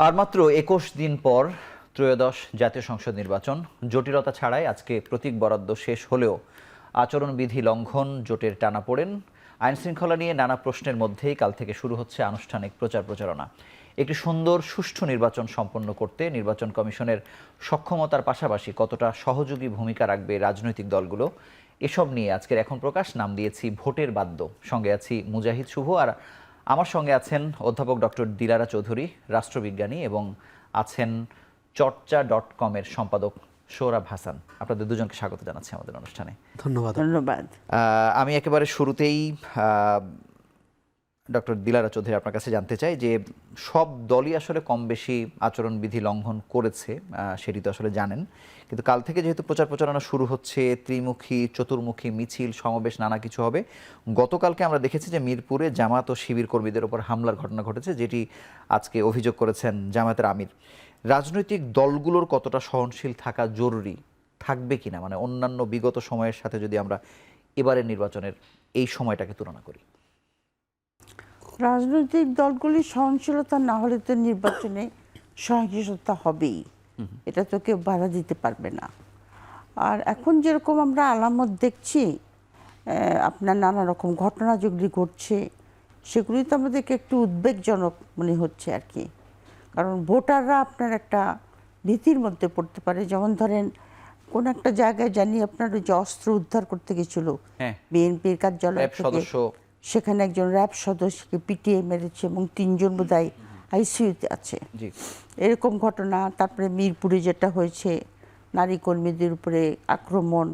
আর মাত্র ২১ দিন পর ত্রয়োদশ জাতীয় সংসদ নির্বাচন। জটিলতা ছাড়াই আজকে প্রতীক বরাদ্দ শেষ হলেও আচরণবিধি লঙ্ঘন, জোটের টানাপোড়েন, আইনশৃঙ্খলা নিয়ে নানা প্রশ্নের মধ্যেই কাল থেকে শুরু হচ্ছে আনুষ্ঠানিক প্রচারণা। একটি সুন্দর সুষ্ঠু নির্বাচন সম্পন্ন করতে নির্বাচন কমিশনের সক্ষমতার পাশাপাশি কতটা সহযোগী ভূমিকা রাখবে রাজনৈতিক দলগুলো, এসব নিয়ে আজকের এখন প্রকাশ নাম দিয়েছি ভোটের বাদ্য। সঙ্গে আছি মুজাহিদ শুভ, আর আমার সঙ্গে আছেন অধ্যাপক ডক্টর দিলারা চৌধুরী, রাষ্ট্রবিজ্ঞানী, এবং আছেন চর্চা.com-এর সম্পাদক সোহরাব হাসান। আপনাদের দুজনকে স্বাগত জানাচ্ছি আমাদের অনুষ্ঠানে। ধন্যবাদ। আমি একেবারে শুরুতেই ডক্টর দিলারা চৌধুরী আপনার কাছে জানতে চাই যে সব দলই আসলে কম বেশি আচরণবিধি লঙ্ঘন করেছে, সেটি তো আসলে জানেন, কিন্তু কাল থেকে যেহেতু প্রচারণা শুরু হচ্ছে, ত্রিমুখী চতুর্মুখী মিছিল সমাবেশ নানা কিছু হবে। গতকালকে আমরা দেখেছি যে মিরপুরে জামাত ও শিবির কর্মীদের উপর হামলার ঘটনা ঘটেছে, যেটি আজকে অভিযোগ করেছেন জামায়াতের আমির। রাজনৈতিক দলগুলোর কতটা সহনশীল থাকা জরুরি, থাকবে কিনা, মানে অন্যান্য বিগত সময়ের সাথে যদি আমরা এবারের নির্বাচনের এই সময়টাকে তুলনা করি? রাজনৈতিক দলগুলি সহনশীলতা না হলে তো নির্বাচনে সহিংসতা হবেই, এটা তো কেউ বাধা দিতে পারবে না। আর এখন যেরকম আমরা আলামত দেখছি, আপনার নানা রকম ঘটনা যেগুলি ঘটছে, সেগুলি তো আমাদেরকে একটু উদ্বেগজনক মনে হচ্ছে আর কি। কারণ ভোটাররা আপনার একটা ভীতির মধ্যে পড়তে পারে। যেমন ধরেন, কোন একটা জায়গায় জানি আপনার ওই যে অস্ত্র উদ্ধার করতে গেছিল বিএনপির কার্যালয় থেকে, সেখানে একজন র্যাব সদস্যকে পিটিয়ে মেরেছে এবং ৩ জন বোধহয় আইসিইউতে আছে, এরকম ঘটনা। তারপরে মিরপুরে যেটা হয়েছে, নারী কর্মীদের উপরে আক্রমণ।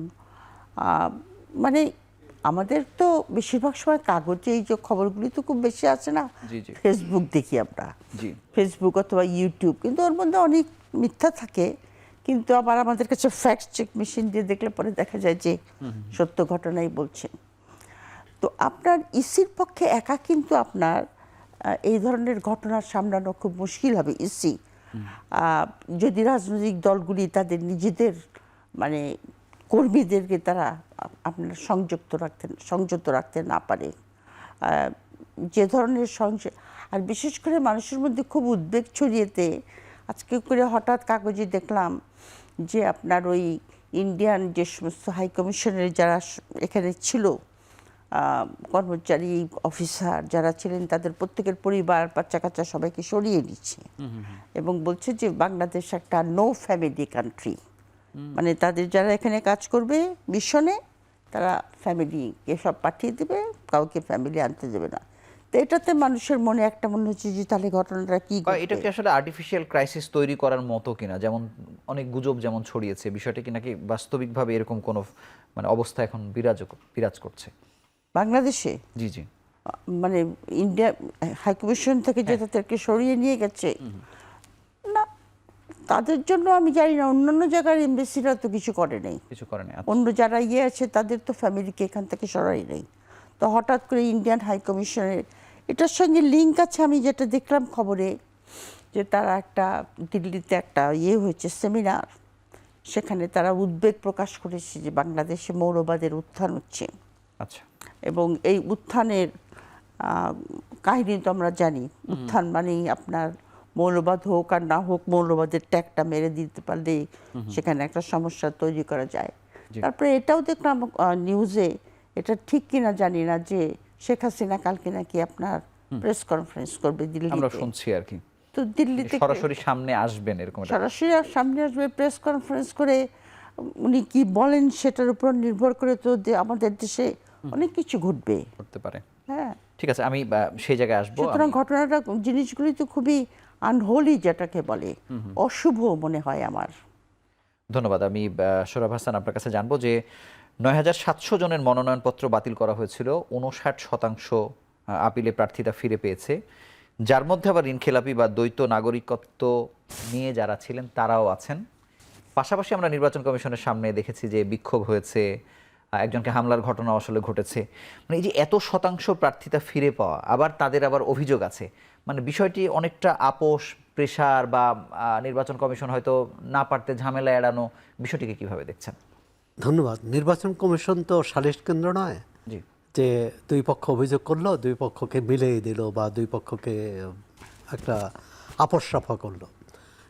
মানে আমাদের তো বেশিরভাগ সময় কাগজে এই যে খবরগুলি তো খুব বেশি আসে না, ফেসবুক দেখি আমরা, ফেসবুক অথবা ইউটিউব, কিন্তু ওর মধ্যে অনেক মিথ্যা থাকে। কিন্তু আবার আমাদের কাছে ফ্যাক্ট চেক মেশিন দিয়ে দেখলে পরে দেখা যায় যে সত্য ঘটনাই বলছেন। তো আপনার ইসির পক্ষে একা কিন্তু আপনার এই ধরনের ঘটনা সামলানো খুব মুশকিল হবে। ইসি যদি রাজনৈতিক দলগুলি তাদের নিজেদের মানে কর্মীদেরকে তারা আপনার সংযত রাখতে না পারে, যে ধরনের আর বিশেষ করে মানুষের মধ্যে খুব উদ্বেগ ছড়িয়েতে আজকে করে হঠাৎ কাগজে দেখলাম যে আপনার ওই ইন্ডিয়ান যে সমস্ত হাইকমিশনের যারা এখানে ছিল, কর্মচারী অফিসার যারা ছিলেন, তাদের প্রত্যেকের পরিবার বাচ্চা কাচ্চা সবাইকে সরিয়ে নিচ্ছে এবং বলছে যে বাংলাদেশ একটা নো ফ্যামিলি কান্ট্রি। মানে তাদের যারা এখানে কাজ করবে মিশনে, তারা ফ্যামিলিকে সব পাঠিয়ে দেবে, কাউকে ফ্যামিলি আনতে দেবে না। তো এটাতে মানুষের মনে একটা মনে হচ্ছে যে তাহলে ঘটনাটা কি, এটা কি আসলে আর্টিফিশিয়াল ক্রাইসিস তৈরি করার মতো কিনা? যেমন অনেক গুজব যেমন ছড়িয়েছে, বিষয়টা কি নাকি বাস্তবিকভাবে এরকম কোনো মানে অবস্থা এখন বিরাজ করছে বাংলাদেশে? জি জি, মানে ইন্ডিয়া হাইকমিশন থেকে যে তাদেরকে সরিয়ে নিয়ে গেছে না, তাদের জন্য আমি জানি না, অন্যান্য জায়গার এমবেসিরা তো কিছু করে নেই। অন্য যারা আছে তাদের তো ফ্যামিলিকে এখান থেকে সরাই নেই। তো হঠাৎ করে ইন্ডিয়ান হাইকমিশনের এটার সঙ্গে লিঙ্ক আছে। আমি যেটা দেখলাম খবরে, যে তারা একটা দিল্লিতে একটা হয়েছে সেমিনার, সেখানে তারা উদ্বেগ প্রকাশ করেছে যে বাংলাদেশে মৌলবাদের উত্থান হচ্ছে। আচ্ছা। এবং এই উত্থানের কাহিনী তো আমরা জানি, উত্থান মানে আপনার মৌলবাদ হোক আর না হোক, মৌলবাদের ট্যাগটা মেরে দিতে পারলে সেখানে একটা সমস্যা তৈরি করা যায়। তারপরে এটাও দেখলাম নিউজে, এটা ঠিক কিনা জানি না, যে শেখ হাসিনা কালকে নাকি আপনার প্রেস কনফারেন্স করবে দিল্লিতে। আমরা শুনছি আর কি, তো দিল্লিতে সরাসরি সামনে আসবেন, এরকম সরাসরি সামনে আসবে, প্রেস কনফারেন্স করে উনি কি বলেন সেটার উপর নির্ভর করে তো আমাদের দেশে অনেক কিছু ঘটতে পারে। হ্যাঁ, ঠিক আছে, আমি সেই জায়গায় আসবো। সুতরাং ঘটনাটা, জিনিসগুলি তো খুবই আনহোলি, যেটাকে বলে অশুভ মনে হয় আমার। ধন্যবাদ। আমি সোহরাব হাসান আপনার কাছে জানবো যে ৯৭০০ জনের মনোনয়নপত্র বাতিল করা হয়েছিল, ৫৯% আপিলে প্রার্থীরা ফিরে পেয়েছে, যার মধ্যে আবার ঋণখেলাপি বা দ্বৈত নাগরিকত্ব নিয়ে যারা ছিলেন তারাও আছেন। পাশাপাশি আমরা নির্বাচন কমিশনের সামনে দেখেছি যে বিক্ষোভ হয়েছে, একজনকে হামলার ঘটনা আসলে ঘটেছে। মানে এই যে এত শতাংশ প্রার্থীতা ফিরে পাওয়া, আবার তাদের আবার অভিযোগ আছে, মানে বিষয়টি অনেকটা আপোষ, প্রেশার, বা নির্বাচন কমিশন হয়তো না পারতে ঝামেলা এড়ানো, বিষয়টিকে কিভাবে দেখছেন? ধন্যবাদ। নির্বাচন কমিশন তো সালিশ কেন্দ্র নয় যে দুই পক্ষ অভিযোগ করলো, দুই পক্ষকে মিলিয়ে দিল বা দুই পক্ষকে একটা আপোস সাফা করলো।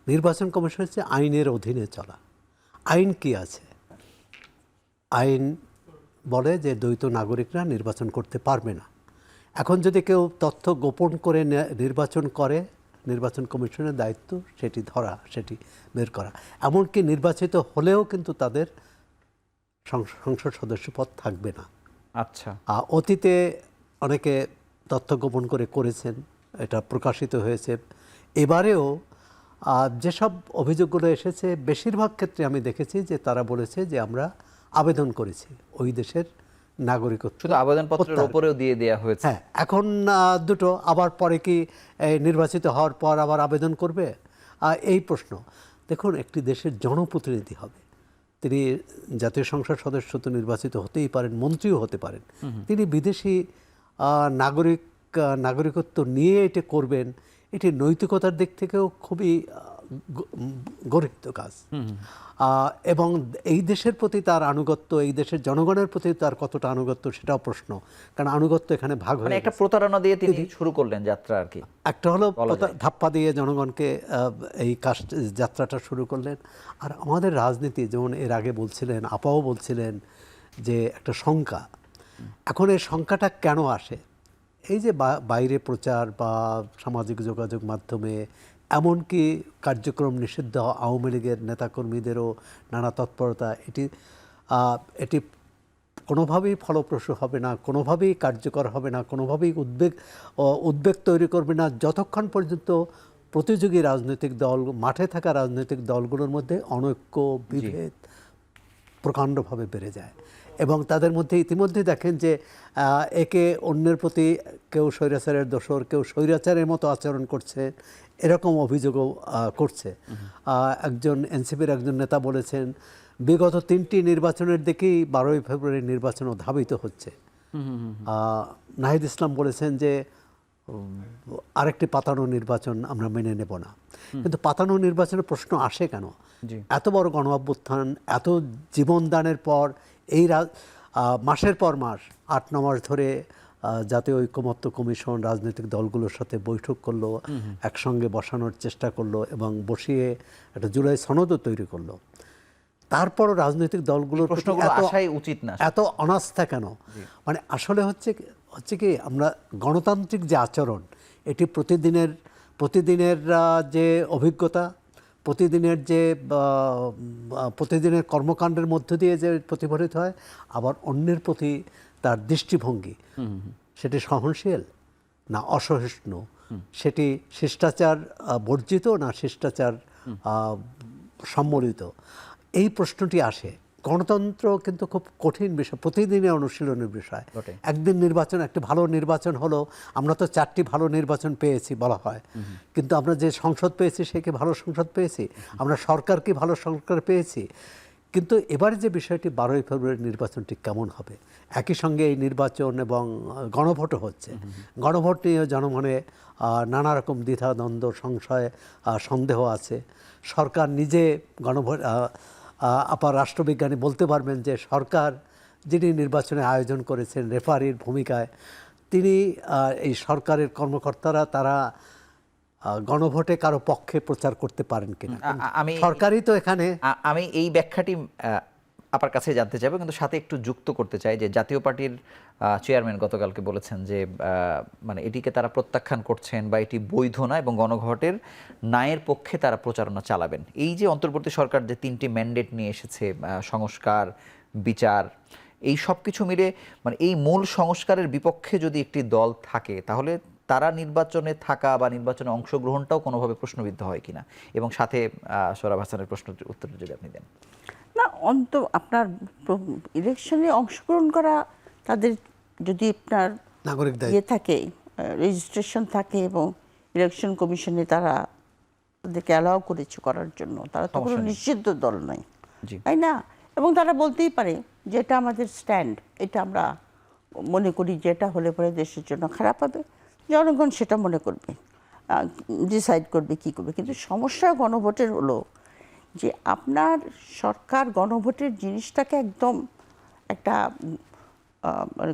নির্বাচন কমিশন হচ্ছে আইনের অধীনে চলা। আইন কি আছে? আইন বলে যে দ্বৈত নাগরিকরা নির্বাচন করতে পারবে না। এখন যদি কেউ তথ্য গোপন করে নির্বাচন করে, নির্বাচন কমিশনের দায়িত্ব সেটি ধরা, সেটি বের করা। এমনকি নির্বাচিত হলেও কিন্তু তাদের সংসদ সদস্য পদ থাকবে না। আচ্ছা, অতীতে অনেকে তথ্য গোপন করেছেন, এটা প্রকাশিত হয়েছে। এবারেও যেসব অভিযোগগুলো এসেছে বেশিরভাগ ক্ষেত্রে আমি দেখেছি যে তারা বলেছে যে আমরা আবেদন করেছি ওই দেশের নাগরিকত্ব। শুধু আবেদনপত্রের উপরেও দিয়ে দেওয়া হয়েছে। হ্যাঁ, এখন দুটো আবার পরে কি নির্বাচিত হওয়ার পর আবার আবেদন করবে, এই প্রশ্ন। দেখুন, একটি দেশের জনপ্রতিনিধি হবে, তিনি জাতীয় সংসদ সদস্য তো নির্বাচিত হতেই পারেন, মন্ত্রীও হতে পারেন। তিনি বিদেশি নাগরিকত্ব নিয়ে এটা করবেন, এটি নৈতিকতার দিক থেকেও খুবই গর্হিত কাজ। এবং এই দেশের প্রতি তার আনুগত্য, এই দেশের জনগণের প্রতি তার কতটা আনুগত্য সেটাও প্রশ্ন, কারণ আনুগত্য এখানে ভাগ হয়ে একটা প্রতারণা দিয়ে তিনি শুরু করলেন যাত্রা আর কি। একটা হলো ধাপ্পা দিয়ে জনগণকে এই কাজ যাত্রাটা শুরু করলেন। আর আমাদের রাজনীতি, যেমন এর আগে বলছিলেন, আপাও বলছিলেন যে একটা শঙ্কা, এখন এই শঙ্কাটা কেন আসে? এই যে বাইরে প্রচার বা সামাজিক যোগাযোগ মাধ্যমে এমনকি কার্যক্রম নিষিদ্ধ আওয়ামী লীগের নেতাকর্মীদেরও নানা তৎপরতা, এটি কোনোভাবেই ফলপ্রসূ হবে না, কোনোভাবেই কার্যকর হবে না, কোনোভাবেই উদ্বেগ তৈরি করবে না যতক্ষণ পর্যন্ত প্রতিযোগী রাজনৈতিক দল, মাঠে থাকা রাজনৈতিক দলগুলোর মধ্যে অনৈক্য, বিভেদ প্রকাণ্ডভাবে বেড়ে যায়। এবং তাদের মধ্যে ইতিমধ্যে দেখেন যে একে অন্যের প্রতি কেউ স্বৈরাচারের দোসর, কেউ স্বৈরাচারের মতো আচরণ করছে, এরকম অভিযোগও করছে। একজন এনসিপির একজন নেতা বলেছেন বিগত 3টি নির্বাচনের দিকেই 12ই ফেব্রুয়ারি নির্বাচনও ধাবিত হচ্ছে। নাহিদ ইসলাম বলেছেন যে আরেকটি পাতানো নির্বাচন আমরা মেনে নেব না। কিন্তু পাতানো নির্বাচনের প্রশ্ন আসে কেন? এত বড় গণ অভ্যুত্থান, এত জীবনদানের পর এই মাসের পর মাস, 8-9 মাস ধরে জাতীয় ঐকমত্য কমিশন রাজনৈতিক দলগুলোর সাথে বৈঠক করলো, একসঙ্গে বসানোর চেষ্টা করলো এবং বসিয়ে একটা জুলাই সনদও তৈরি করলো। তারপরও রাজনৈতিক দলগুলোর উচিত না এত অনাস্থা কেন? মানে আসলে হচ্ছে কি, আমরা গণতান্ত্রিক যে আচরণ, এটি প্রতিদিনের যে অভিজ্ঞতা, প্রতিদিনের কর্মকাণ্ডের মধ্য দিয়ে যে প্রতিফলিত হয়, আবার অন্যের প্রতি তার দৃষ্টিভঙ্গি, সেটি সহনশীল না অসহিষ্ণু, সেটি শিষ্টাচার বর্জিত না শিষ্টাচার সম্মিলিত, এই প্রশ্নটি আসে। গণতন্ত্র কিন্তু খুব কঠিন বিষয়, প্রতিদিনের অনুশীলনের বিষয়। একদিন নির্বাচন, একটা ভালো নির্বাচন হলো, আমরা তো 4টি ভালো নির্বাচন পেয়েছি বলা হয়, কিন্তু আমরা যে সংসদ পেয়েছি সে কি ভালো সংসদ পেয়েছি? আমরা সরকার কি ভালো সরকার পেয়েছি? কিন্তু এবারে যে বিষয়টি 12ই ফেব্রুয়ারি নির্বাচনটি কেমন হবে, একই সঙ্গে এই নির্বাচন এবং গণভোটও হচ্ছে। গণভোট নিয়ে জনমনে নানা রকম দ্বিধাদ্বন্দ্ব, সংশয়, সন্দেহ আছে। সরকার নিজে গণভোট, আপার রাষ্ট্রবিজ্ঞানী বলতে পারবেন যে সরকার যিনি নির্বাচনের আয়োজন করেছেন রেফারির ভূমিকায়, তিনি এই সরকারের কর্মকর্তারা তারা গণভোটে কারো পক্ষে প্রচার করতে পারেন কিনা, সরকারই তো এখানে। আমি এই ব্যাখ্যাটি আপনার কাছে জানতে চাইবো, কিন্তু সাথে একটু যুক্ত করতে চাই যে জাতীয় পার্টির চেয়ারম্যান গতকালকে বলেছেন যে মানে এটিকে তারা প্রত্যাখ্যান করছেন বা এটি বৈধ না এবং গণভোটের ন্যায়ের পক্ষে তারা প্রচারণা চালাবেন। এই যে অন্তর্বর্তী সরকার যে 3টি ম্যান্ডেট নিয়ে এসেছে, সংস্কার, বিচার, এই সব কিছু মিলে মানে এই মূল সংস্কারের বিপক্ষে যদি একটি দল থাকে, তাহলে তারা নির্বাচনে থাকা বা নির্বাচনে অংশগ্রহণটাও কোনোভাবে প্রশ্নবিদ্ধ হয় কিনা, এবং সাথে সোহরাব হাসানের প্রশ্নের উত্তর যদি আপনি দেন। না, আপনার ইলেকশনে অংশগ্রহণ করা, তাদের যদি আপনার নাগরিক থাকে, রেজিস্ট্রেশন থাকে এবং ইলেকশন কমিশনে তারা তাদেরকে অ্যালাউ করেছে করার জন্য, তারা তো কোনো নিষিদ্ধ দল নয়, তাই না? এবং তারা বলতেই পারে যে এটা আমাদের স্ট্যান্ড, এটা আমরা মনে করি যে এটা হলে পরে দেশের জন্য খারাপ হবে, জনগণ সেটা মনে করবে, ডিসাইড করবে কী করবে। কিন্তু সমস্যা গণভোটের হলো যে আপনার সরকার গণভোটের জিনিসটাকে একদম একটা মানে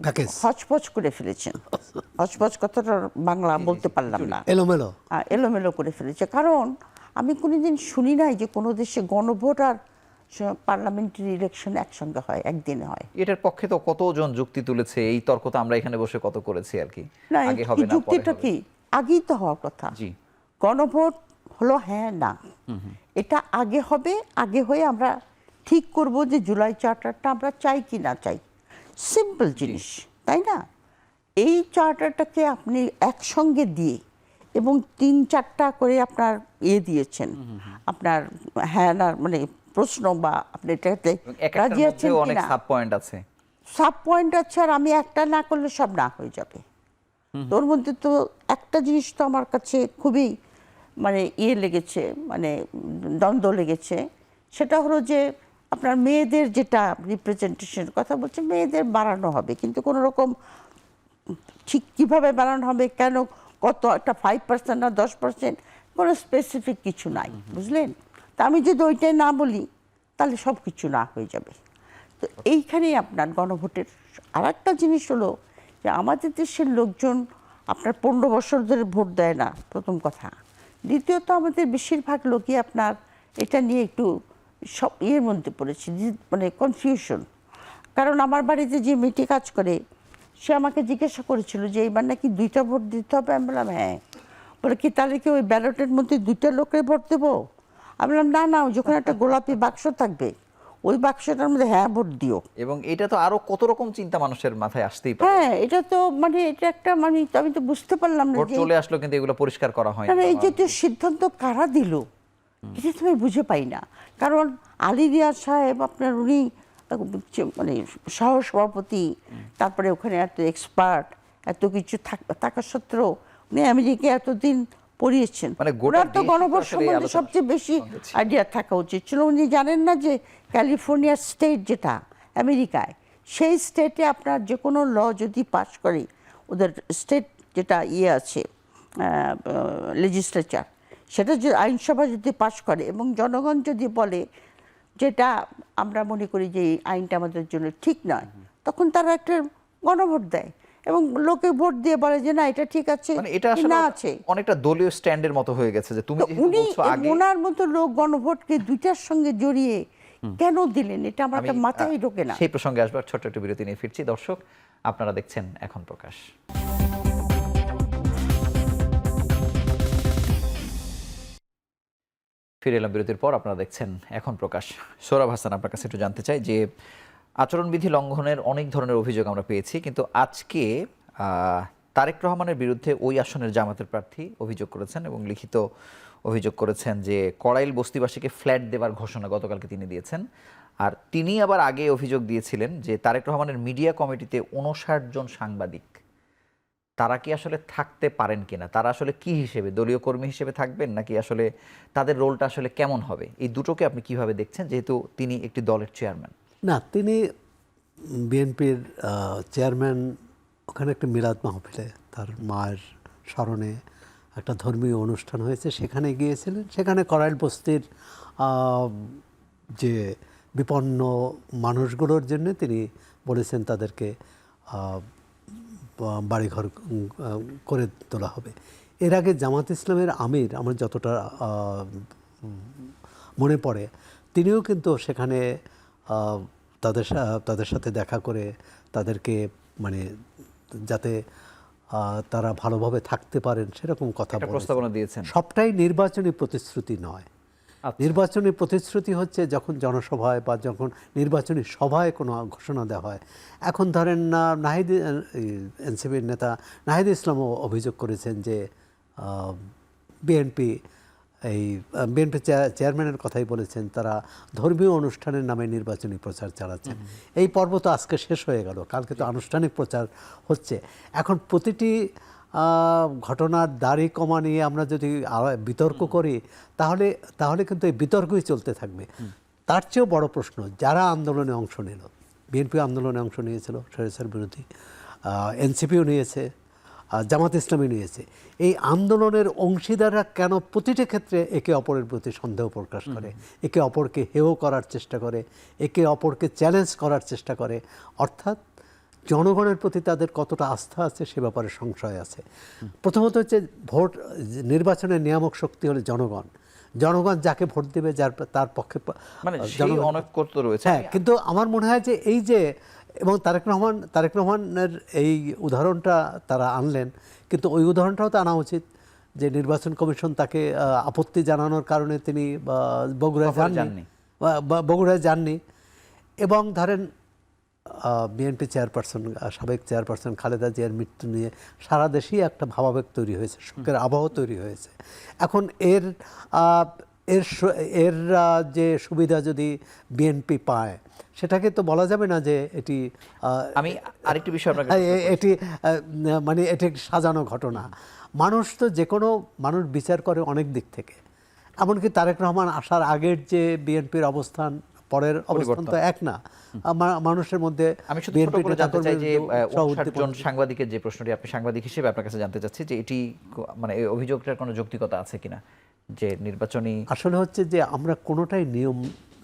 প্যাকেজ হচপচ করে ফেলেছেন। হচপচ কথাটা বাংলা বলতে পারলাম না, এলোমেলো। এলোমেলো করে ফেলেছে। কারণ আমি কোনোদিন শুনি নাই যে কোনো দেশে গণভোট আর পার্লামেন্টারি ইলেকশন একসঙ্গে হয়, একদিনে হয়। এটার পক্ষে তো কতজন যুক্তি তুলেছে, এই তর্ক তো আমরা এখানে বসে কত করেছি আর কি। না, আগে এই হবে না পরে যুক্তিটা হবে। কি আগেই তো হওয়ার কথা। জি। গণভোট হলো হ্যাঁ না, এটা আগে হবে, আগে হয়ে আমরা ঠিক করব যে জুলাই চার্টারটা আমরা চাই কি না চাই। সিম্পল জিনিস, তাই না? এই চার্টারটাকে আপনি একসঙ্গে দিয়ে এবং ৩-৪টা করে আপনার দিয়েছেন, আপনার হ্যাঁ না মানে প্রশ্ন, বা আপনি এটাতে এবং এক একটার রাজি আছেন মধ্যেও অনেক কিনা। সাব পয়েন্ট আছে। সাব পয়েন্ট আছে, আর আমি একটা না করলে সব না হয়ে যাবে। তোর মধ্যে তো একটা জিনিস তো আমার কাছে খুবই মানে লেগেছে, মানে দ্বন্দ্ব লেগেছে। সেটা হলো যে আপনার মেয়েদের যেটা রিপ্রেজেন্টেশনের কথা বলছে, মেয়েদের বাড়ানো হবে, কিন্তু কোনো রকম ঠিক কীভাবে বাড়ানো হবে, কেন, কত, একটা 5% না 10%, কোনো স্পেসিফিক কিছু নাই, বুঝলেন? তা আমি যদি ওইটাই না বলি তাহলে সব কিছু না হয়ে যাবে। তো এইখানেই আপনার গণভোটের আর একটা জিনিস হলো যে আমাদের দেশের লোকজন আপনার 15 বছর ধরে ভোট দেয় না, প্রথম কথা। দ্বিতীয়ত আমাদের বেশিরভাগ লোকই আপনার এটা নিয়ে একটু সব মধ্যে পড়েছে, মানে কনফিউশন। কারণ আমার বাড়িতে যে মেয়েটি কাজ করে, সে আমাকে জিজ্ঞাসা করেছিল যে এইবার নাকি 2টা ভোট দিতে হবে। আমি বললাম হ্যাঁ। বলে কি তাহলে কি ওই ব্যালটের মধ্যে 2টা লোকের ভোট দেবো? আমি বললাম না না, যখন একটা গোলাপি বাক্স থাকবে ওই বাক্সটার মধ্যে হ্যাঁ ভোট দিও। এবং এটা তো আরো কত রকম চিন্তা মানুষের মাথায় আসতেই পারে। হ্যাঁ, এটা তো মানে এটা একটা মানে আমি তো বুঝতে পারলাম না ভোট যে চলে আসলো কিন্তু এগুলো পরিষ্কার করা হয় না। এই জাতীয় সিদ্ধান্ত কারা দিল, এটা তো আমি বুঝে পাই না। কারণ আলী রিয়াজ সাহেব আপনার উনি মানে সহসভাপতি, তারপরে ওখানে এত এক্সপার্ট, এত কিছু থাকা সত্ত্বেও উনি আমেরিকায় এতদিন পড়িয়েছেন। মানে গোটা ওনার তো দেশই তো গণভোট আসলে এই সম্বন্ধে আলোচনা সবচেয়ে বেশি হচ্ছে। আইডিয়া থাকা উচিত ছিল। উনি জানেন না যে ক্যালিফোর্নিয়ার স্টেট যেটা আমেরিকায়, সেই স্টেটে আপনার যে কোনো ল যদি পাস করে, ওদের স্টেট যেটা আছে লেজিসলেচার, সেটা যে আইনসভা যদি পাস করে এবং জনগণ যদি বলে যেটা আমরা মনে করি যে এই আইনটা আমাদের জন্য ঠিক নয়, তখন তারা একটা গণভোট দেয় এবং লোকে ভোট দিয়ে বলে যে না এটা ঠিক আছে, মানে এটা আসলে না আছে। অনেকটা দলীয় স্ট্যান্ডের মতো হয়ে গেছে যে তুমি তো যেহেতু উনি বলছো আগে। ওনার মতো লোক গণভোটকে 2টার সঙ্গে জড়িয়ে কেন দিলেন, এটা আমার একটা মাথায় ঢোকে না। সেই প্রসঙ্গে আসবার ছোট্ট একটু বিরতি নিয়ে ফিরছি। দর্শক, আপনারা দেখছেন এখন প্রকাশ। ফিরে এলাম বিরতির পর। আপনারা দেখছেন এখন প্রকাশ। সোহরাব হাসান, আপনার কাছে একটু জানতে চাই যে আচরণবিধি লঙ্ঘনের অনেক ধরনের অভিযোগ আমরা পেয়েছি, কিন্তু আজকে তারেক রহমানের বিরুদ্ধে ওই আসনের জামাতের প্রার্থী অভিযোগ করেছেন এবং লিখিত অভিযোগ করেছেন যে কড়াইল বস্তিবাসীকে ফ্ল্যাট দেওয়ার ঘোষণা গতকালকে তিনি দিয়েছেন। আর তিনি আবার আগে অভিযোগ দিয়েছিলেন যে তারেক রহমানের মিডিয়া কমিটিতে 59 জন সাংবাদিক, তারা কি আসলে থাকতে পারেন কিনা, তারা আসলে কি হিসেবে, দলীয় কর্মী হিসেবে থাকবেন নাকি আসলে তাদের রোলটা আসলে কেমন হবে, এই দুটোকে আপনি কিভাবে দেখছেন, যেহেতু তিনি একটি দলের চেয়ারম্যান? না, তিনি বিএনপির চেয়ারম্যান। ওখানে একটা মিলাদ মাহফিলে তার মায়ের স্মরণে একটা ধর্মীয় অনুষ্ঠান হয়েছে, সেখানে গিয়েছিলেন। সেখানে কড়াইল বস্তির যে বিপন্ন মানুষগুলোর জন্য তিনি বলেছেন তাদেরকে বাড়িঘর করে তোলা হবে। এর আগে জামাত ইসলামের আমির, আমার যতটা মনে পড়ে, তিনিও কিন্তু সেখানে তাদের সাথে দেখা করে তাদেরকে মানে যাতে তারা ভালোভাবে থাকতে পারেন সেরকম কথা প্রস্তাবনা দিয়েছেন। সবটাই নির্বাচনী প্রতিশ্রুতি নয়। নির্বাচনী প্রতিশ্রুতি হচ্ছে যখন জনসভায় বা যখন নির্বাচনী সভায় কোনো ঘোষণা দেওয়া হয়। এখন ধরেন নাহিদ, এনসিপির নেতা নাহিদ ইসলামও অভিযোগ করেছেন যে বিএনপি চেয়ারম্যানের কথাই বলেছেন, তারা ধর্মীয় অনুষ্ঠানের নামে নির্বাচনী প্রচার চালাচ্ছেন। এই পর্ব তো আজকে শেষ হয়ে গেল, কালকে তো আনুষ্ঠানিক প্রচার হচ্ছে। এখন প্রতিটি ঘটনার দাড়ি কমা নিয়ে আমরা যদি বিতর্ক করি তাহলে কিন্তু এই বিতর্কই চলতে থাকবে। তার চেয়েও বড় প্রশ্ন, যারা আন্দোলনে অংশ নিল, বিএনপি আন্দোলনে অংশ নিয়েছিল স্বৈরাচার বিরোধী, এনসিপিও নিয়েছে, জামাত ইসলামী নিয়েছে, এই আন্দোলনের অংশীদাররা কেন প্রতিটি ক্ষেত্রে একে অপরের প্রতি সন্দেহ প্রকাশ করে, একে অপরকে হেয় করার চেষ্টা করে, একে অপরকে চ্যালেঞ্জ করার চেষ্টা করে? অর্থাৎ জনগণের প্রতি তাদের কতটা আস্থা আছে সে ব্যাপারে সংশয় আছে। প্রথমত হচ্ছে ভোট, নির্বাচনের নিয়ামক শক্তি হলো জনগণ। জনগণ যাকে ভোট দেবে, তার পক্ষে মানে সেই অনৈক্য তো রয়েছে। হ্যাঁ, কিন্তু আমার মনে হয় যে এই যে, এবং তারেক রহমানের এই উদাহরণটা তারা আনলেন, কিন্তু ওই উদাহরণটাও তো আনা উচিত যে নির্বাচন কমিশন তাকে আপত্তি জানানোর কারণে তিনি বগুড়ায় যাননি, বগুড়ায় যাননি। এবং ধরেন বিএনপি চেয়ারপারসন, সাবেক চেয়ারপারসন খালেদা জিয়ার মৃত্যু নিয়ে সারা দেশেই একটা ভাবাবেগ তৈরি হয়েছে, শোকের আবহ তৈরি হয়েছে। এখন এর যে সুবিধা যদি বিএনপি পায়, সেটাকে তো বলা যাবে না যে এটি, আমি আরেকটি বিষয় আপনাকে এটি মানে এটি সাজানো ঘটনা। মানুষ তো যে কোনো মানুষ বিচার করে অনেক দিক থেকে। এমনকি তারেক রহমান আসার আগের যে বিএনপির অবস্থান, পরের অবস্থান তো এক না। মানুষের মধ্যে আমি শুধু ছোট করে জানতে চাই যে 59 জন সাংবাদিকের যে প্রশ্নটি, আপনি সাংবাদিক হিসেবে আপনার কাছে জানতে চাচ্ছি যে এটি মানে এই অভিযোগটার কোনো যৌক্তিকতা আছে কিনা, যে নির্বাচনী আসলে হচ্ছে যে আমরা কোনোটাই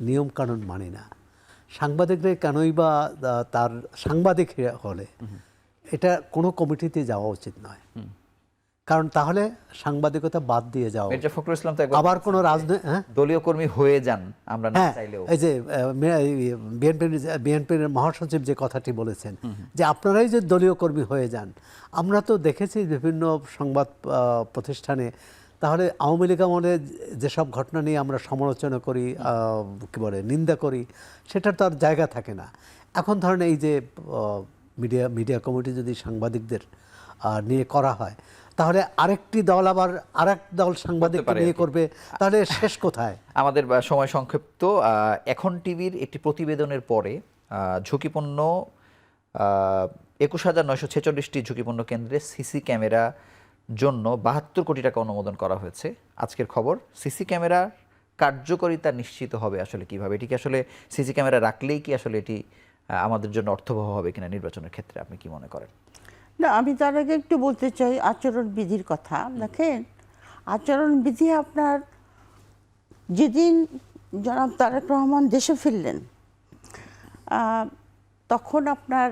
নিয়ম কানুন মানি না। সাংবাদিকরা কেনই বা তার সাংবাদিক হলে এটা কোনো কমিটিতে যাওয়া উচিত নয়, কারণ তাহলে সাংবাদিকতা বাদ দিয়ে যাওয়া। মির্জা ফখরুল ইসলাম তো একবার আবার কোনো দলীয় কর্মী হয়ে যান, আমরা না চাইলেও। এই যে বিএনপির মহাসচিব যে কথাটি বলেছেন যে আপনারাই যে দলীয় কর্মী হয়ে যান, আমরা তো দেখেছি বিভিন্ন সংবাদ প্রতিষ্ঠানে। তাহলে আওয়ামী লীগ আমলে যেসব ঘটনা নিয়ে আমরা সমালোচনা করি, কি বলে, নিন্দা করি, সেটার তো আর জায়গা থাকে না। এখন ধরেন এই যে মিডিয়া কমিটি যদি সাংবাদিকদের নিয়ে করা হয়, তাহলে আরেকটি দল আবার আরেক দল সাংবাদিক নিয়ে করবে, তাহলে শেষ কোথায়? আমাদের সময় সংক্ষিপ্ত। এখন টিভির একটি প্রতিবেদনের পরে ঝুঁকিপূর্ণ 21,946টি ঝুঁকিপূর্ণ কেন্দ্রে সিসি ক্যামেরা জন্য 72 কোটি টাকা অনুমোদন করা হয়েছে। আজকের খবর, সিসি ক্যামেরা কার্যকারিতা নিশ্চিত হবে আসলে কিভাবে? এটি কি আসলে সিসি ক্যামেরা রাখলেই কি আসলে এটি আমাদের জন্য অর্থবহ হবে কিনা নির্বাচনের ক্ষেত্রে, আপনি কি মনে করেন? না, আমি তার আগে একটু বলতে চাই আচরণবিধির কথা। দেখেন, আচরণবিধি আপনার যেদিন জনাব তারেক রহমান দেশে ফিরলেন, তখন আপনার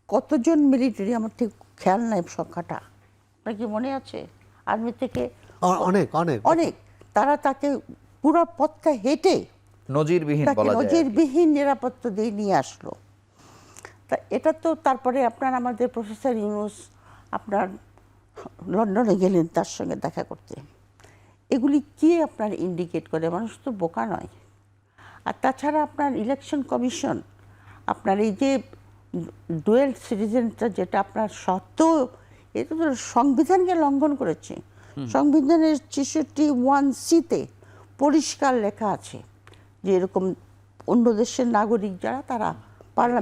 কতজন মিলিটারি, আমার ঠিক খেয়াল নাই সংখ্যাটা, আপনার কি মনে আছে? আর্মি থেকে অনেক অনেক অনেক, তারা তাকে পুরো পথটা হেঁটে নজিরবিহীন তাকে বলা যায়। নজিরবিহীন নিরাপত্তা দিয়ে নিয়ে আসলো। তা এটা তো তারপরে আপনার আমাদের প্রফেসর ইউনুস আপনার লন্ডনে গেলেন তার সঙ্গে দেখা করতে। এগুলি কি আপনার ইন্ডিকেট করে? মানুষ তো বোকা নয়। আর তাছাড়া আপনার ইলেকশন কমিশন, আপনার এই যে ডুয়েল সিটিজেনটা, যেটা আপনার সত্ত্বেও এটা তো সংবিধানকে লঙ্ঘন করেছে। সংবিধানের 66(1)(c)-তে পরিষ্কার লেখা আছে যে এরকম অন্য দেশের নাগরিক যারা, তারা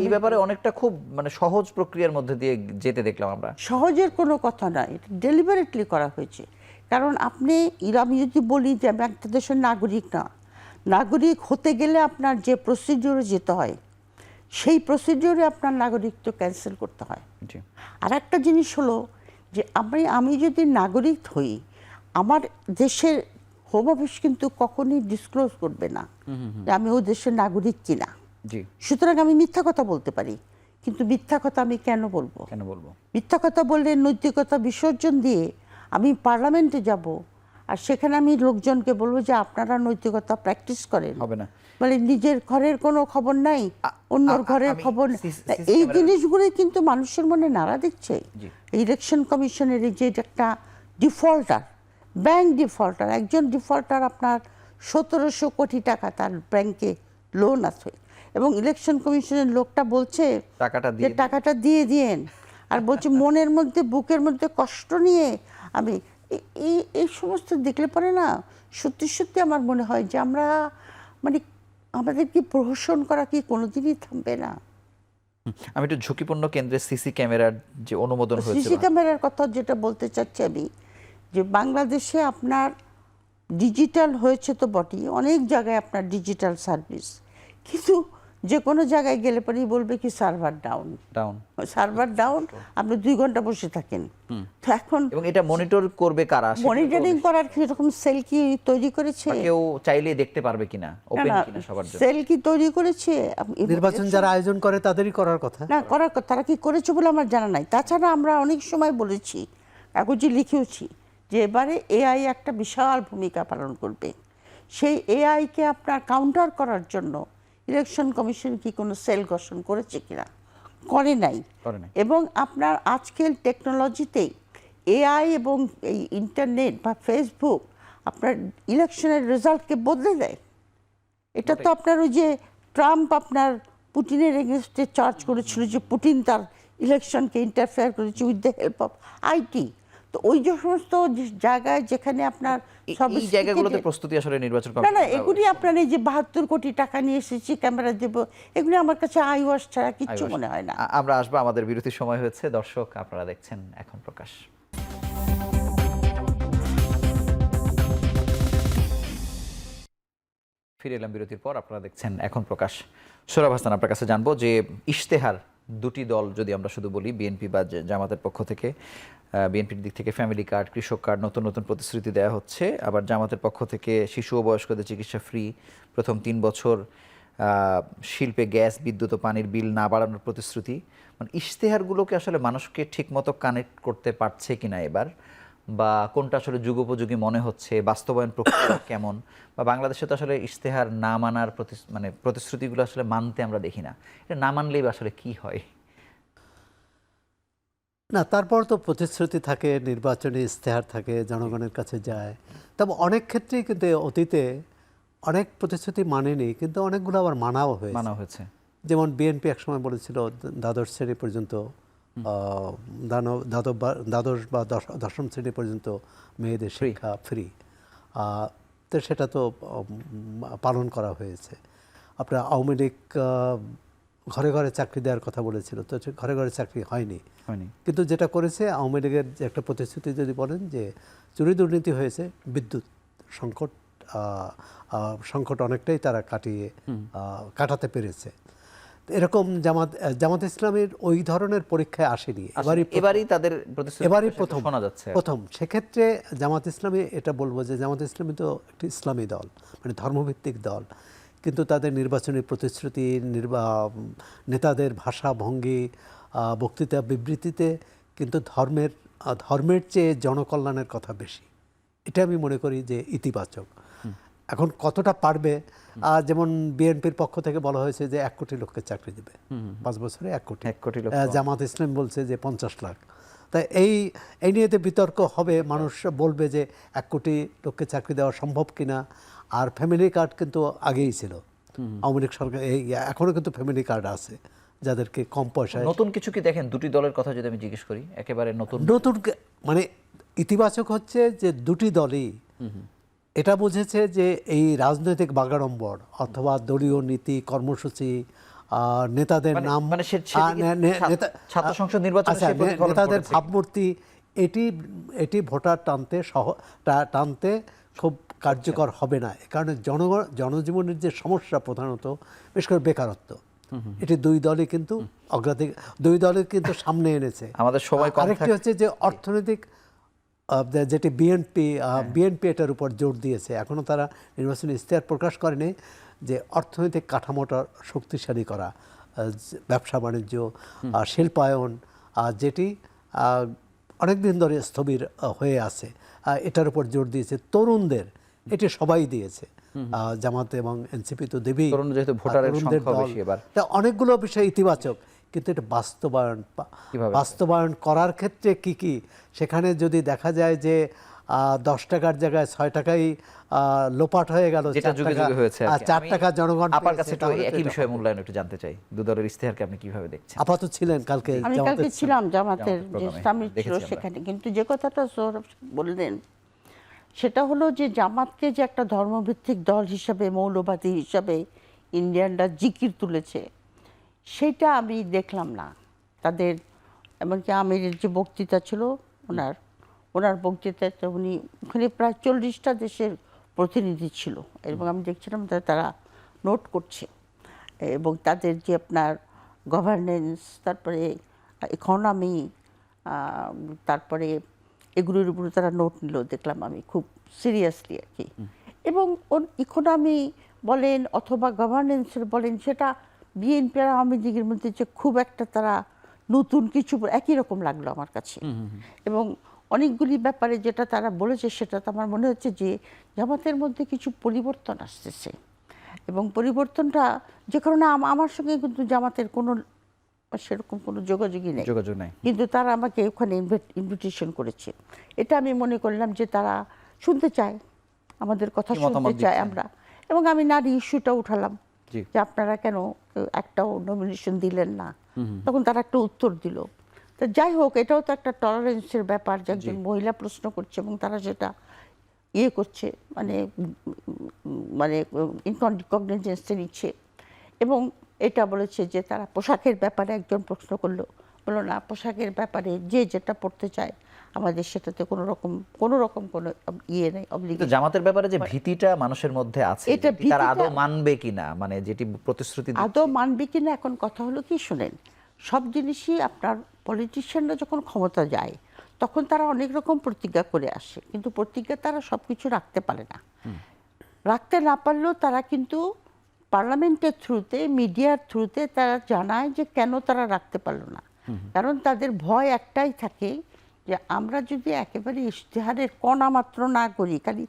এই ব্যাপারে অনেকটা খুব মানে সহজ প্রক্রিয়ার মধ্যে দিয়ে যেতে দেখলাম আমরা। সহজের কোনো কথা নয়, এটা ডেলিবারেটলি করা হয়েছে। কারণ আপনি আমি যদি বলি যে আমি একটা দেশের নাগরিক না, নাগরিক হতে গেলে আপনার যে প্রসিডিওরে যেতে হয়, সেই প্রসিডিওরে আপনার নাগরিকত্ব ক্যান্সেল করতে হয়। আর একটা জিনিস হলো যে আমি যদি নাগরিক হই, আমার দেশের হোম অফিস কিন্তু কখনই ডিসক্লোজ করবে না যে আমি ওই দেশের নাগরিক কিনা। সুতরাং আমি মিথ্যা কথা বলতে পারি, কিন্তু মিথ্যা কথা আমি কেন বলবো? মিথ্যা কথা বললে নৈতিকতা বিসর্জন দিয়ে আমি পার্লামেন্টে যাব, আর সেখানে আমি লোকজনকে বলবো যে আপনারা নৈতিকতা প্র্যাকটিস করেন, হবে না। মানে নিজের ঘরের কোনো খবর নাই, অন্যর ঘরের খবর। এই জিনিসগুলো কিন্তু মানুষের মনে নাড়া দিচ্ছে। ইলেকশন কমিশনের এই যে একটা ডিফল্টার, ব্যাংক ডিফল্টার, একজন ডিফল্টার আপনার 1700 কোটি টাকা তার ব্যাংকে লোন আছে, এবং ইলেকশন কমিশনের লোকটা বলছে যে টাকাটা দিয়ে দিয়েন, আর বলছে মনের মধ্যে, বুকের মধ্যে কষ্ট নিয়ে আমি এই সমস্ত দেখলে পরে না, সত্যি সত্যি আমার মনে হয় যে আমরা মানে আমাদের কি প্রহসন করা কি কোনোদিনই থামবে না। আমি একটু ঝুঁকিপূর্ণ কেন্দ্রে সিসি ক্যামেরার যে অনুমোদন হয়েছে, সিসি ক্যামেরার কথা যেটা বলতে চাচ্ছি আমি, যে বাংলাদেশে আপনার ডিজিটাল হয়েছে তো বটেই, অনেক জায়গায় আপনার ডিজিটাল সার্ভিস, কিন্তু যে কোনো জায়গায় গেলে পরেই বলবে কি server down, down. Server down, আপনি 2 ঘন্টা বসে থাকেন। তো এখন এবং এটা মনিটর করবে কারা? মনিটরিং করার সেরকম সেল কি তৈরি করেছে? কেউ চাইলেই দেখতে পারবে কিনা, ওপেন কিনা সবার জন্য? সেল কি তৈরি করেছে? নির্বাচন যারা আয়োজন করে তাদেরই করার কথা। না, করার কথা তারা কি করেছে বলে আমার জানা নাই। তাছাড়া আমরা অনেক সময় বলেছি, কাগজে লিখেওছি যে এবারে এআই একটা বিশাল ভূমিকা পালন করবে। সেই এআইকে আপনার কাউন্টার করার জন্য ইলেকশন কমিশন কি কোনো সেল গঠন করেছে কিনা? করে নাই। এবং আপনার আজকের টেকনোলজিতে এআই এবং এই ইন্টারনেট বা ফেসবুক আপনার ইলেকশনের রেজাল্টকে বদলে দেয়। এটা তো আপনার ওই যে ট্রাম্প আপনার পুটিনের এগেনস্টে চার্জ করেছিল যে পুটিন তার ইলেকশনকে ইন্টারফেয়ার করেছে with the help of IT. তো ওই যে সমস্ত জায়গায় যেখানে আপনার সব এই জায়গাগুলোতে প্রস্তুতি আসলে নির্বাচন না কমিশন না, এগুলি আপনার এই যে 72 কোটি টাকা নিয়ে এসেছি ক্যামেরা দেব, এগুলি আমার কাছে আইওয়াশ ছাড়া কিচ্ছু মনে হয় না। আমরা আসবো, আমাদের বিরতির সময় হয়েছে। দর্শক, আপনারা দেখছেন এখন প্রকাশ। ফিরে এলাম বিরতির পর, আপনারা দেখছেন এখন প্রকাশ। সোহরাব হাসান, আপনার কাছে জানবো যে ইশতেহার দুটি দল যদি আমরা শুধু বলি, বিএনপি বা জামাতের পক্ষ থেকে, বিএনপির দিক থেকে ফ্যামিলি কার্ড, কৃষক কার্ড, নতুন নতুন প্রতিশ্রুতি দেওয়া হচ্ছে। আবার জামাতের পক্ষ থেকে শিশু ও বয়স্কদের চিকিৎসা ফ্রি, প্রথম 3 বছর শিল্পে গ্যাস, বিদ্যুৎ ও পানির বিল না বাড়ানোর প্রতিশ্রুতি। মানে ইশতেহারগুলোকে আসলে মানুষকে ঠিকমতো কানেক্ট করতে পারছে কিনা এবার, বা কোনটা আসলে যুগোপযোগী মনে হচ্ছে, বাস্তবায়ন প্রক্রিয়া কেমন, বা বাংলাদেশে তো আসলে ইশতেহার না মানার প্রতিশ্রুতিগুলো আসলে মানতে আমরা দেখি না। এটা না মানলেই আসলে কি হয়? না, তারপর তো প্রতিশ্রুতি থাকে, নির্বাচনী ইশতেহার থাকে, জনগণের কাছে যায়। তবে অনেক ক্ষেত্রেই কিন্তু অতীতে অনেক প্রতিশ্রুতি মানেনি, কিন্তু অনেকগুলো আবার মানাও হয়েছে। যেমন বিএনপি একসময় বলেছিল দ্বাদশ শ্রেণী পর্যন্ত, দ্বাদশ বা দশম শ্রেণী পর্যন্ত মেয়েদের শিক্ষা ফ্রি। তো সেটা তো পালন করা হয়েছে। আপনার আওয়ামী লীগ ঘরে ঘরে চাকরি দেওয়ার কথা বলেছিল, তো ঘরে ঘরে চাকরি হয়নি। কিন্তু যেটা করেছে আওয়ামী লীগের যে একটা প্রতিশ্রুতি যদি বলেন যে চুরি দুর্নীতি হয়েছে, বিদ্যুৎ সংকট অনেকটাই তারা কাটাতে পেরেছে। এরকম জামাত ইসলামের ওই ধরনের পরীক্ষায় আসেনি, এবারই তাদের এবারই প্রথম। সেক্ষেত্রে জামাত ইসলামী, এটা বলবো যে জামাত ইসলামী তো একটি ইসলামী দল, মানে ধর্মভিত্তিক দল, কিন্তু তাদের নির্বাচনী প্রতিশ্রুতি, নেতাদের ভাষা ভঙ্গি, বক্তৃতা বিবৃতিতে কিন্তু ধর্মের চেয়ে জনকল্যাণের কথা বেশি। এটা আমি মনে করি যে ইতিবাচক। এখন কতটা পারবে, যেমন বিএনপির পক্ষ থেকে বলা হয়েছে যে 1 কোটি লোককে চাকরি দেবে 5 বছরে, 1 কোটি। জামাত ইসলাম বলছে যে 50 লাখ। তাই এই নিয়ে বিতর্ক হবে, মানুষ বলবে যে 1 কোটি লোককে চাকরি দেওয়া সম্ভব কিনা। আর ফ্যামিলি কার্ড কিন্তু আগেই ছিল, আওয়ামী লীগ সরকার এখনো কিন্তু ফ্যামিলি কার্ড আছে যাদেরকে কম পয়সায়। নতুন কিছু কি দেখেন দুটি দলের কথা যদি আমি জিজ্ঞেস করি, একেবারে নতুন মানে ইতিবাচক হচ্ছে যে দুটি দলই এটা বুঝেছে যে এই রাজনৈতিক বাগাড়ম্বর অথবা দলীয় নীতি, কর্মসূচি, নেতাদের নাম, ছাত্র সংসদ নির্বাচন, নেতাদের ভাবমূর্তি, এটি ভোটার টানতে খুব কার্যকর হবে না। কারণে জনজীবনের যে সমস্যা প্রধানত, বিশেষ করে বেকারত্ব, এটি দুই দলই কিন্তু সামনে এনেছে। আমাদের সময় কম। আরেকটি হচ্ছে যে অর্থনৈতিক, যেটি বিএনপি এটার উপর জোর দিয়েছে, এখনো তারা নির্বাচনী ইশতেহার প্রকাশ করেনি, যে অর্থনৈতিক কাঠামোটা শক্তিশালী করা, ব্যবসা বাণিজ্য, শিল্পায়ন, যেটি অনেকদিন ধরে স্থবির হয়ে আছে, এটার উপর জোর দিয়েছে। তরুণদের, এটি সবাই দিয়েছে, জামাত এবং এনসিপি তো দেবেই, অনেকগুলো বিষয় ইতিবাচক। কিন্তু এটা বাস্তবায়ন করার ক্ষেত্রে কি সেখানে যদি দেখা যায় যে 10 টাকার জায়গায় 6 টাকাই লোপাট হয়ে গেল, 4 টাকা জনগণ। আপনার কাছে একই বিষয়ে মূল্যায়ন একটু জানতে চাই, দু দলের ইশতেহারকে আপনি কিভাবে দেখছেন? আপাতত ছিলেন কালকে, আমি কালকে ছিলাম জামাতের যে সামিট ছিল সেখানে। কিন্তু যে কথাটা সৌরভ বললেন সেটা হলো যে জামাতকে যে একটা ধর্মভিত্তিক দল হিসাবে, মৌলবাদী হিসাবে ইন্ডিয়ানরা জিকির তুলেছে, সেটা আমি দেখলাম না তাদের। এমনকি আমিরের যে বক্তৃতা ছিল, ওনার বক্তৃতাতে উনি ওখানে প্রায় 40টা দেশের প্রতিনিধি ছিল, এবং আমি দেখছিলাম তারা নোট করছে। এবং তাদের যে আপনার গভর্নেন্স, তারপরে ইকোনমি, তারপরে এগুলোর উপরে তারা নোট নিল দেখলাম আমি খুব সিরিয়াসলি আর কি। এবং ইকোনমি বলেন অথবা গভর্নেন্সের বলেন, সেটা বিএনপি আর আওয়ামী লীগের মধ্যে যে খুব একটা তারা নতুন কিছু একই রকম লাগলো আমার কাছে। এবং অনেকগুলি ব্যাপারে যেটা তারা বলেছে সেটা তো আমার মনে হচ্ছে যে জামাতের মধ্যে কিছু পরিবর্তন আসতেছে। এবং পরিবর্তনটা যে কারণে আমার সঙ্গে কিন্তু জামাতের কোনো সেরকম কোনো যোগাযোগই নেই, যোগাযোগ নাই। কিন্তু তারা আমাকে ওখানে ইনভিটেশন করেছে। এটা আমি মনে করলাম যে তারা শুনতে চায়, আমাদের কথা শুনতে চায় আমরা। এবং আমি নারী ইস্যুটা উঠালাম যে আপনারা কেন একটাও নমিনেশন দিলেন না, তখন তারা একটা উত্তর দিল। তো যাই হোক, এটাও তো একটা টলারেন্সের ব্যাপার যে একজন মহিলা প্রশ্ন করছে এবং তারা সেটা ইয়ে করছে, মানে মানে ইনকগনিজেন্সে নিচ্ছে। এবং এটা বলেছে যে তারা পোশাকের ব্যাপারে একজন প্রশ্ন করলো, বললো না পোশাকের ব্যাপারে যে যেটা পড়তে চায় আমাদের সেটাতে কোনো রকম কোনো ইয়ে নেই, অবলিগেশন। জামাতের ব্যাপারে যে ভীতিটা মানুষের মধ্যে আছে, এটা তারা আদৌ মানবে কিনা, মানে যেটি প্রতিশ্রুতি আদৌ মানবে কিনা, এখন কথা হলো কি শুনেন, সব জিনিসই আপনার পলিটিশিয়ানরা যখন ক্ষমতা যায় তখন তারা অনেক রকম প্রতিজ্ঞা করে আসে, কিন্তু প্রতিজ্ঞা তারা সব কিছু রাখতে পারে না। রাখতে না পারলেও তারা কিন্তু পার্লামেন্টের থ্রুতে, মিডিয়ার থ্রুতে তারা জানায় যে কেন তারা রাখতে পারলো না। কারণ তাদের ভয় একটাই থাকে যে আমরা যদি একেবারে ইশতেহারের কণা মাত্র না করি, খালি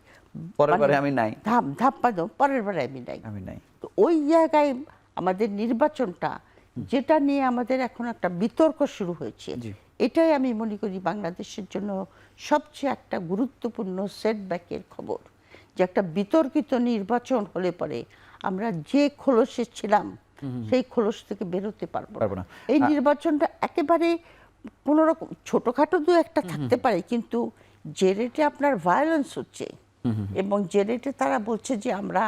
পরের বারে আমি নাই, ধাপ্পা দাও পরের বারে আমি নাই। তো ওই জায়গায় আমাদের নির্বাচনটা, যেটা নিয়ে আমাদের এখন একটা বিতর্ক শুরু হয়েছে, এটাই আমি মনে করি বাংলাদেশের জন্য সবচেয়ে একটা গুরুত্বপূর্ণ সেটব্যাকের খবর। যে একটা বিতর্কিত নির্বাচন হলে পরে আমরা যে খোলসে ছিলাম সেই খোলস থেকে বেরোতে পারবো না। এই নির্বাচনটা একেবারে কোনো রকম ছোটখাটো দু একটা থাকতে পারে, কিন্তু যে রেটে আপনার ভায়োলেন্স হচ্ছে এবং যে রেটে তারা বলছে যে আমরা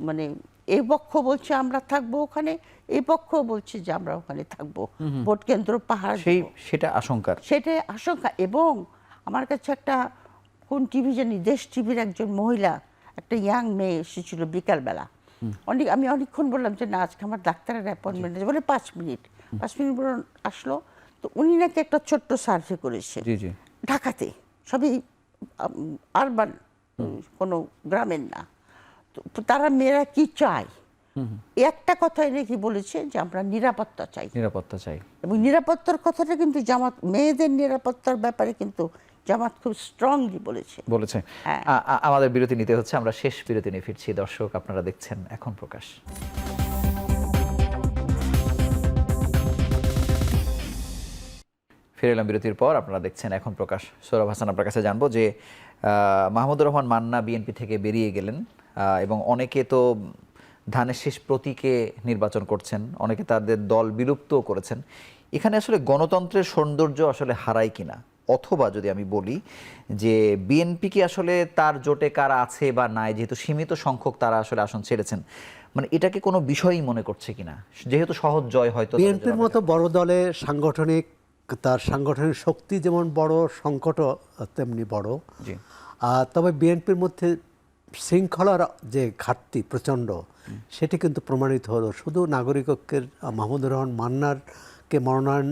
মানে এই পক্ষ বলছে আমরা থাকবো ওখানে, এই পক্ষ বলছে যে আমরা ওখানে থাকবো, ভোট কেন্দ্র পাহাড়, সেটাই আশঙ্কা। এবং আমার কাছে একটা কোন টিভি জানি, দেশ টিভির একজন মহিলা, একটা ইয়াং মেয়ে এসেছিল বিকালবেলা। আমি অনেকক্ষণ বললাম যে না আজকে আমার ডাক্তারের অ্যাপয়েন্টমেন্ট আছে, বলে 5 মিনিট বলে আসলো। তো উনি নাকি একটা ছোট্ট সার্ভে করেছে ঢাকাতে, সবই আরবান, কোনো গ্রামের না। তো তারা মেয়েরা কি চায়, একটা কথাই নাকি বলেছে যে আমরা নিরাপত্তা চাই। এবং নিরাপত্তার কথাটা কিন্তু জামাত, মেয়েদের নিরাপত্তার ব্যাপারে কিন্তু জামাত খুব স্ট্রংলি বলেছে। আমাদের বিরতি নিতে হচ্ছে, আমরা শেষ বিরতি নিয়ে ফিরছি। দর্শক, আপনারা দেখছেন এখন প্রকাশ। ফিরে এলাম বিরতির পর, আপনারা দেখছেন এখন প্রকাশ। সৌরভ হাসান, আপনার কাছে জানবো যে মাহমুদুর রহমান মান্না বিএনপি থেকে বেরিয়ে গেলেন এবং অনেকে তো ধানের শেষ প্রতীকে নির্বাচন করছেন, অনেকে তাদের দল বিলুপ্ত করেছেন। এখানে আসলে গণতন্ত্রের সৌন্দর্য আসলে হারায় কিনা, অথবা যদি আমি বলি যে বিএনপি কি আসলে তার জোটে কারা আছে বা নাই, যেহেতু সীমিত সংখ্যক তারা আসলে আসন ছেড়েছেন, মানে এটাকে কোনো বিষয়ই মনে করছে কিনা, যেহেতু সহজ জয় হয়তো। বিএনপির মতো বড় দলে তার সাংগঠনিক শক্তি যেমন বড়, সংকটও তেমনি বড়। তবে বিএনপির মধ্যে শৃঙ্খলার যে ঘাটতি প্রচণ্ড, সেটি কিন্তু প্রমাণিত হলো। শুধু নাগরিক ঐক্যের মাহমুদুর রহমান মান্নারকে মনোনয়ন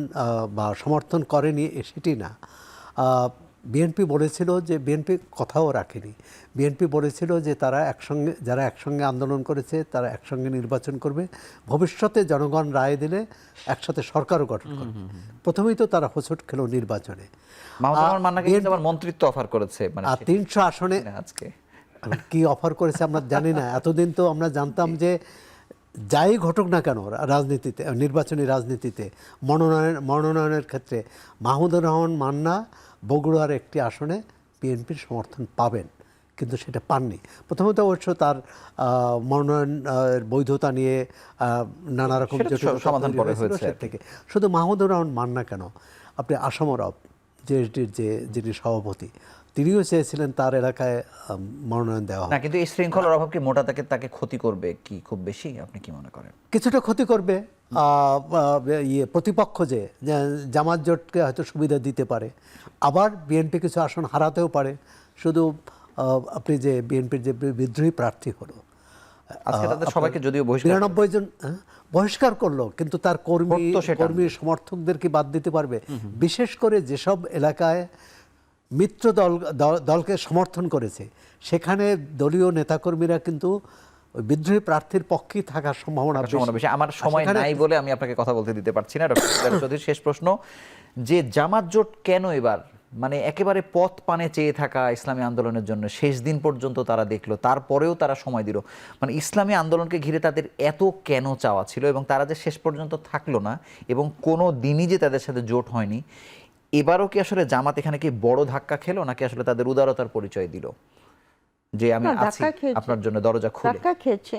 বা সমর্থন করেনি সেটি না, বিএনপি বলেছিল যে, বিএনপি কথাও রাখেনি, বিএনপি বলেছিল যে যারা একসঙ্গে আন্দোলন করেছে তারা একসঙ্গে নির্বাচন করবে, ভবিষ্যতে জনগণ রায় দিলে একসাথে সরকারও গঠন করবে। প্রথমেই তো তারা হোঁচট খেলো নির্বাচনে। মন্ত্রিত্ব অফার করেছে, 300 আসনে আজকে কি অফার করেছে আমরা জানি না। এতদিন তো আমরা জানতাম যে যাই ঘটুক না কেন রাজনীতিতে, নির্বাচনী রাজনীতিতে, মনোনয়নের ক্ষেত্রে মাহমুদুর রহমান মান্না বগুড়ার একটি আসনে বিএনপির সমর্থন পাবেন, কিন্তু সেটা পাননি। প্রথমত অবশ্য তার মনোনয়ন বৈধতা নিয়ে নানা রকম সমাধান থেকে। শুধু মাহমুদুর রহমান মান্না কেন, আপনি আসামরব জেএসডির যিনি সভাপতি, তিনিও চেয়েছিলেন তার এলাকায় মনোনয়ন দেওয়া হয়। কিন্তু এই শৃঙ্খলার অভাব কি মোটা তাকে ক্ষতি করবে কি খুব বেশি, আপনি কি মনে করেন? কিছুটা ক্ষতি করবে। প্রতিপক্ষ যে জামাত জোটকে হয়তো সুবিধা দিতে পারে, আবার বিএনপি কিছু আসন হারাতেও পারে। শুধু আপনি যে বিএনপির যে বিদ্রোহী প্রার্থী হলো, আজকে তাদের সবাইকে যদিও বহিষ্কার 92 জন বহিষ্কার করলো, কিন্তু তার করতো সেটা। কর্মী সমর্থকদেরকে বাদ দিতে পারবে? বিশেষ করে যেসব এলাকায় মিত্র দলকে সমর্থন করেছে সেখানে দলীয় নেতাকর্মীরা কিন্তু ওই বিদ্রোহী প্রার্থীর পক্ষেই থাকার সম্ভাবনা বেশি। আমার সময় নাই বলে আমি আপনাকে কথা বলতে দিতে পারছি না। ডক্টর চৌধুরী, শেষ প্রশ্ন, যে জামাত জোট কেন এবার মানে একেবারে পথ পানে চেয়ে থাকা ইসলামী আন্দোলনের জন্য শেষ দিন পর্যন্ত তারা দেখলো, তারপরেও তারা সময় দিল, মানে ইসলামী আন্দোলনকে ঘিরে তাদের এত কেন চাওয়া ছিল, এবং তারা যে শেষ পর্যন্ত থাকলো না এবং কোনো দিনই যে তাদের সাথে জোট হয়নি, এবারও কি আসলে জামাত এখানে কি বড় ধাক্কা খেলো, নাকি আসলে তাদের উদারতার পরিচয় দিল যে আমি আছি আপনার জন্য, দরজা খুলে? ধাক্কা খেয়েছে,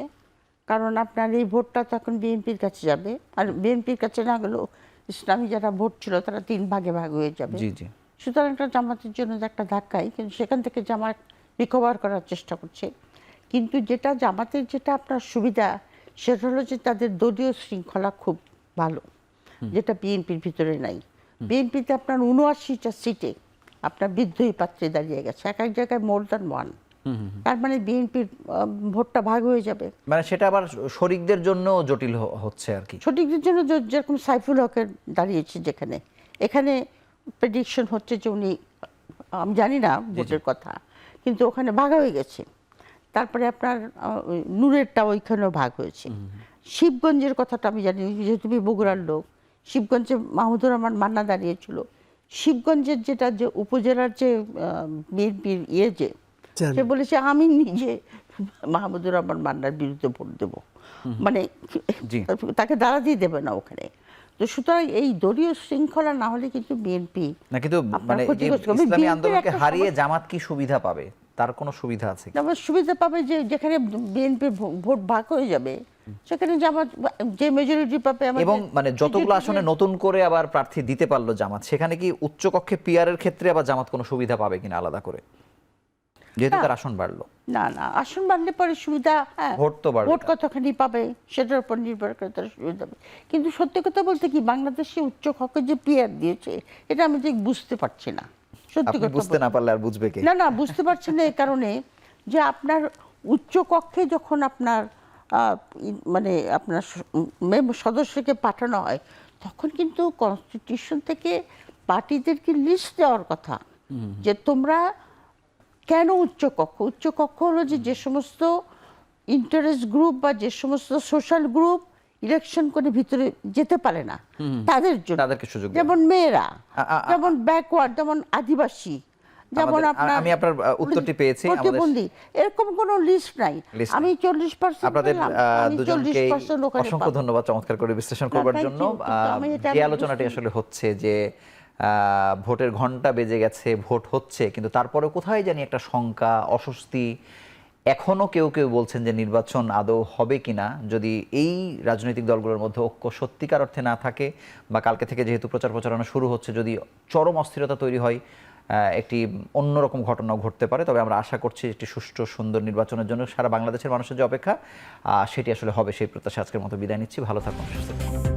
কারণ আপনার এই ভোটটা তখন বিএনপির কাছে যাবে, আর বিএনপির কাছে না গেলেও ইসলামী যারা ভোট ছিল তারা 3 ভাগে ভাগ হয়ে যাবে। জি জি। সুতরাং একটা জামাতের জন্য একটা ধাক্কাই, কিন্তু সেখান থেকে জামাত রিকভার করার চেষ্টা করছে। কিন্তু যেটা জামাতের যেটা আপনার সুবিধা, সেটা হলো যে তাদের দলীয় শৃঙ্খলা খুব ভালো, যেটা বিএনপির ভিতরে নাই। বিএনপিতে আপনার 79টা সিটে আপনার বিদ্রোহী প্রার্থী দাঁড়িয়ে গেছে, এক এক জায়গায় মোর দ্যান ওয়ান। তার মানে বিএনপির ভোটটা ভাগ হয়ে যাবে। মানে সেটা আবার শরিকদের জন্য জটিল হচ্ছে আর কি। সঠিকদের জন্য যেরকম সাইফুল হকের দাঁড়িয়েছে, যেখানে এখানে প্রেডিকশন হচ্ছে যে উনি, আমি জানি না ভোটের কথা, কিন্তু ওখানে ভাগ হয়ে গেছে। তারপরে আপনার নূরেরটা ওইখানেও ভাগ হয়েছে। শিবগঞ্জের কথাটা আমি জানি, যেহেতু তুমি বগুড়ার লোক, শিবগঞ্জে মাহমুদুর রহমান মান্না দাঁড়িয়েছিল। শিবগঞ্জের যেটা যে উপজেলার যে বিএনপির যে সে বলেছে আমি নিজে মাহমুদুর রহমান মান্নার বিরুদ্ধে ভোট দেব, মানে তাকে দাঁড়াতেই দেবে না ওখানে। তো সুতরাং এই দলীয় শৃঙ্খলা না হলে কিন্তু বিএনপি না, কিন্তু মানে ইসলামী আন্দোলনকে হারিয়ে জামাত কি সুবিধা পাবে? তার কোনো সুবিধা আছে? জামাত সুবিধা পাবে যে যেখানে বিএনপির ভোট ভাগ হয়ে যাবে সেখানে জামাত যে মেজরিটি পাবে। এবং মানে যতগুলো আসনে নতুন করে আবার প্রার্থী দিতে পারলো জামাত, সেখানে কি উচ্চকক্ষে পিআর এর ক্ষেত্রে আবার জামাত কোনো সুবিধা পাবে কিনা আলাদা করে, যেহেতু তার আসন বাড়লো? না না, আসন বাড়লে পরে সুবিধা, হ্যাঁ, ভোট তো বাড়বে, ভোট কতখানি পাবে সেটার উপর নির্ভর করে তার সুবিধা পাবে। কিন্তু সত্যি কথা বলতে কি, বাংলাদেশে উচ্চ কক্ষে যে পিআর দিয়েছে এটা আমি ঠিক বুঝতে পারছি না। সত্যি কথা বুঝতে না পারলে আর বুঝবে কে? না না, বুঝতে পারছি না এই কারণে যে আপনার উচ্চ কক্ষে যখন আপনার মানে আপনার সদস্যকে পাঠানো হয়, তখন কিন্তু কনস্টিটিউশন থেকে পার্টিদেরকে লিস্ট দেওয়ার কথা যে তোমরা কেন উচ্চ কক্ষ হলো যে সমস্ত ইন্টারেস্ট গ্রুপ বা যে সমস্ত সোশ্যাল গ্রুপ ইলেকশন করে ভিতরে যেতে পারে না তাদের জন্য, তাদেরকে সুযোগ, যেমন মেয়েরা, যেমন ব্যাকওয়ার্ড, যেমন আদিবাসী, যেমন আপনার, আমি আপনার উত্তরটি পেয়েছি, প্রতিবন্ধী, এরকম কোনো লিস্ট নাই। আমি 40% আপনাদের দুজনকে অসংখ্য ধন্যবাদ চমৎকার করে বিশ্লেষণ করবার জন্য। এই আলোচনাটি আসলে হচ্ছে যে ভোটের ঘন্টা বেজে গেছে, ভোট হচ্ছে, কিন্তু তারপরে কোথায় জানি একটা শঙ্কা, অস্বস্তি। এখনো কেউ কেউ বলছেন যে নির্বাচন আদৌ হবে কিনা যদি এই রাজনৈতিক দলগুলোর মধ্যে ঐক্য সত্যিকার অর্থে না থাকে, বা কালকে থেকে যেহেতু প্রচার প্রচারণা শুরু হচ্ছে, যদি চরম অস্থিরতা তৈরি হয়, একটি অন্যরকম ঘটনাও ঘটতে পারে। তবে আমরা আশা করছি একটি সুষ্ঠু সুন্দর নির্বাচনের জন্য সারা বাংলাদেশের মানুষের যে অপেক্ষা, সেটি আসলে হবে, সেই প্রত্যাশা আজকের মতো বিদায় নিচ্ছি। ভালো থাকুন, সুস্থ থাকুন।